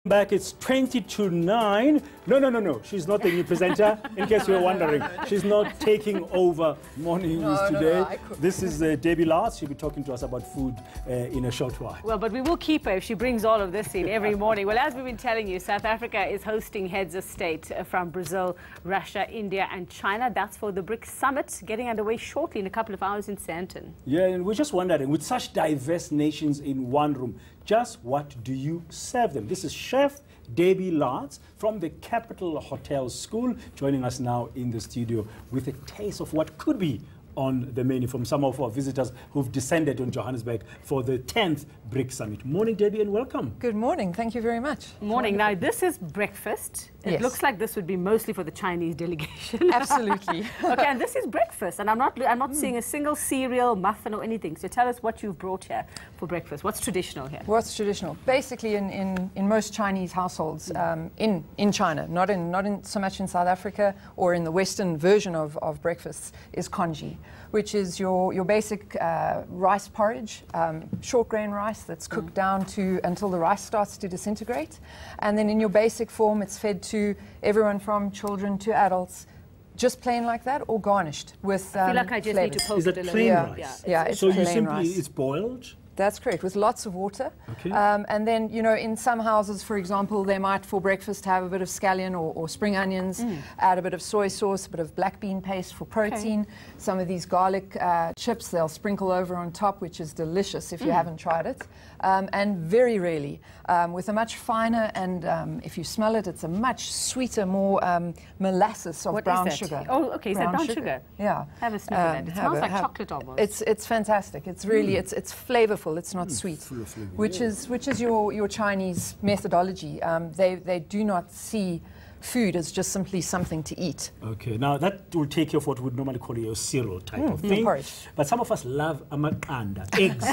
Back, it's 20 to 9. No. She's not the new presenter, in case you were wondering. She's not taking over Morning News today. This is Debbie Lars. She'll be talking to us about food in a short while. Well, but we will keep her if she brings all of this in every morning. Well, as we've been telling you, South Africa is hosting heads of state from Brazil, Russia, India and China. That's for the Brics Summit, getting underway shortly in a couple of hours in Sandton. Yeah, and we're just wondering, with such diverse nations in one room, just what do you serve them? This is Chef Debbie Lars from the Capital Hotel School, joining us now in the studio with a taste of what could be on the menu from some of our visitors who've descended on Johannesburg for the 10th Brics Summit. Morning, Debbie, and welcome. Good morning. Thank you very much. Morning. Now, this is breakfast. It looks like this would be mostly for the Chinese delegation. Absolutely. Okay, and this is breakfast, and I'm not seeing a single cereal, muffin, or anything. So tell us what you've brought here for breakfast. What's traditional here? What's traditional? Basically, in most Chinese households, in China, not in so much in South Africa or in the Western version of breakfasts, is congee, which is your basic rice porridge, short grain rice that's cooked down until the rice starts to disintegrate, and then in your basic form, it's fed to everyone from children to adults, just plain like that, or garnished with I feel like I just flavors. need to poke Is it it a plain little. rice? Yeah, it's so plain you simply, rice. it's boiled? That's correct, with lots of water. Okay. And then, you know, in some houses, for example, they might, for breakfast, have a bit of scallion or spring onions, add a bit of soy sauce, a bit of black bean paste for protein. Okay. Some of these garlic chips, they'll sprinkle over on top, which is delicious if you haven't tried it. And very rarely, with a much finer and, if you smell it, it's a much sweeter, more molasses of brown sugar. Oh, okay, so brown sugar. Yeah. Have a sniff of that. It smells like chocolate almost. It's fantastic. It's really, it's flavorful. It's not sweet, which is your Chinese methodology. They do not see food as just simply something to eat. Okay, now that will take you off what we would normally call your cereal type of thing. But some of us love amakanda, eggs.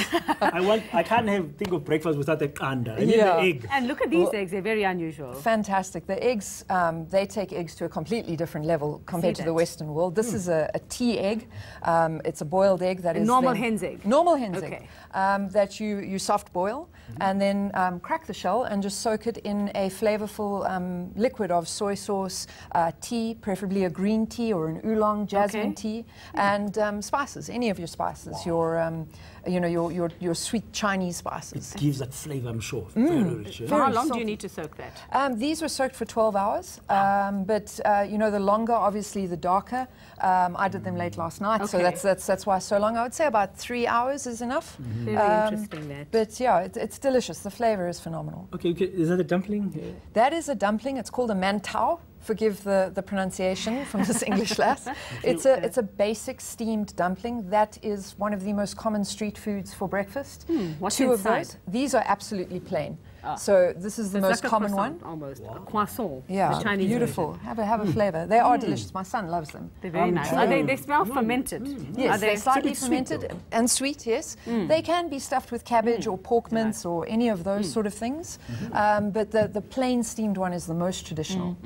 I can't think of breakfast without the kanda. I need the egg. And look at these eggs, they're very unusual. Fantastic. The eggs, they take eggs to a completely different level compared to the Western world. This is a tea egg. It's a boiled egg that is normal hen's egg. Normal hen's egg. That you soft boil and then crack the shell and just soak it in a flavorful liquid of soy sauce, tea, preferably a green tea or an oolong, jasmine tea, and spices, any of your spices, your sweet Chinese spices. It gives that flavor, I'm sure. Very rich. So how long do you need to soak that? These were soaked for 12 hours, but you know, the longer, obviously, the darker. I did them late last night, so that's why so long. I would say about 3 hours is enough. Very interesting, that. But yeah, it's delicious. The flavor is phenomenal. Okay, is that a dumpling? Yeah. That is a dumpling. It's called a mantau. Forgive the pronunciation from this English lass. It's a basic steamed dumpling. That is one of the most common street foods for breakfast. What's Two inside? of those. These are absolutely plain. So this is the most like common croissant, one. Almost a croissant. Yeah, the Chinese beautiful. version. Have a flavor. They are delicious. My son loves them. They're very nice. They smell fermented. Yes, they're slightly sweet, fermented and sweet. Yes, they can be stuffed with cabbage or pork mince or any of those sort of things. But the plain steamed one is the most traditional.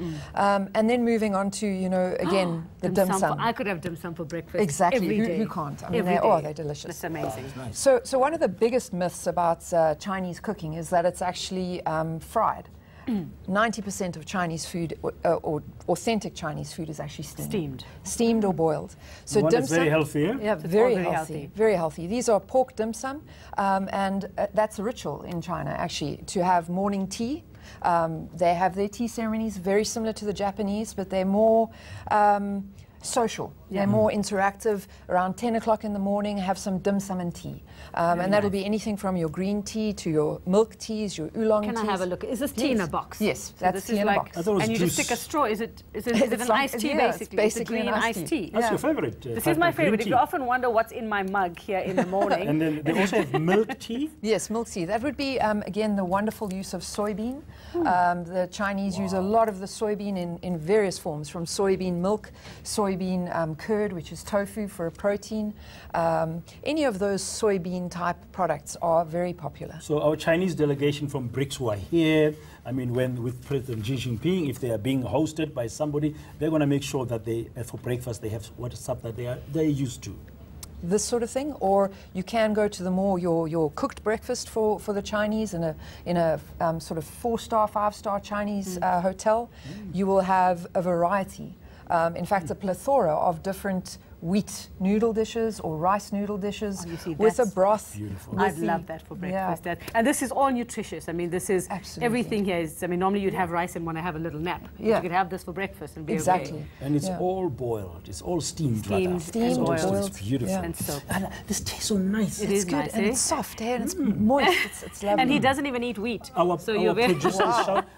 And then moving on to, you know, again the dim sum. I could have dim sum for breakfast. Exactly. Every day. Who can't? I mean, they're delicious. That's amazing. Nice. So one of the biggest myths about Chinese cooking is that it's actually fried. 90% of Chinese food, or authentic Chinese food, is actually steamed or boiled. So dim sum, very healthy. Yeah, very healthy. Very healthy. These are pork dim sum, and that's a ritual in China, actually, to have morning tea. They have their tea ceremonies very similar to the Japanese, but they're more social. They're more interactive. Around 10 o'clock in the morning, have some dim sum and tea. And that'll be anything from your green tea to your milk teas, your oolong teas. Can I have a look? Is this tea in a box? Yes, so that's tea in a box. And you just stick a straw. Is it an iced tea, basically? It's basically green an iced tea. That's your favorite. This is my favorite. If you often wonder what's in my mug here in the morning. And then they also have milk tea? Yes, milk tea. That would be, again, the wonderful use of soybean. The Chinese use a lot of the soybean in various forms, from soybean milk, soybean curd, which is tofu for a protein. Any of those soybean type products are very popular. So our Chinese delegation from Brics who are here, I mean, with President Xi Jinping, if they are being hosted by somebody, they're going to make sure that they, for breakfast, they have what stuff that they're used to. this sort of thing, or you can go to the more your cooked breakfast for the Chinese in a sort of 4-star, 5-star Chinese hotel. You will have a variety. In fact, a plethora of different wheat noodle dishes or rice noodle dishes with a broth. Beautiful. I'd love that for breakfast. Yeah. And this is all nutritious. I mean, this is everything here is. I mean, normally you'd have rice and want to have a little nap. Yeah. You could have this for breakfast and be exactly. okay. And it's all boiled. It's all steamed. Steamed, boiled. It's beautiful. Yeah. And so This tastes so nice. It is good, nice, and it's soft, and it's moist. It's lovely. and he doesn't even eat wheat. Our you're very producer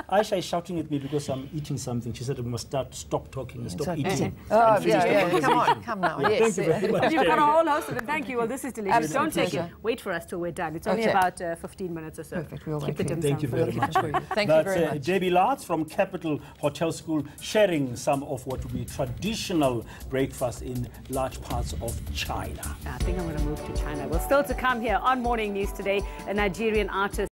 Aisha is shouting at me because I'm eating something. She said we must stop talking and stop eating. Oh, and finish the conversation. Come now. Yeah, Yes. thank you very much. You've got a whole host of them. Thank you. Well, this is delicious. Absolute Don't take it. pleasure. Wait for us till we're done. It's only Okay. about 15 minutes or so. Perfect. We'll Keep wait the for dim you. Thank you sum very for much. Thank you very much. Debbie Lartz from Capital Hotel School sharing some of what will be traditional breakfast in large parts of China. I think I'm going to move to China. Well, still to come here on Morning News today, a Nigerian artist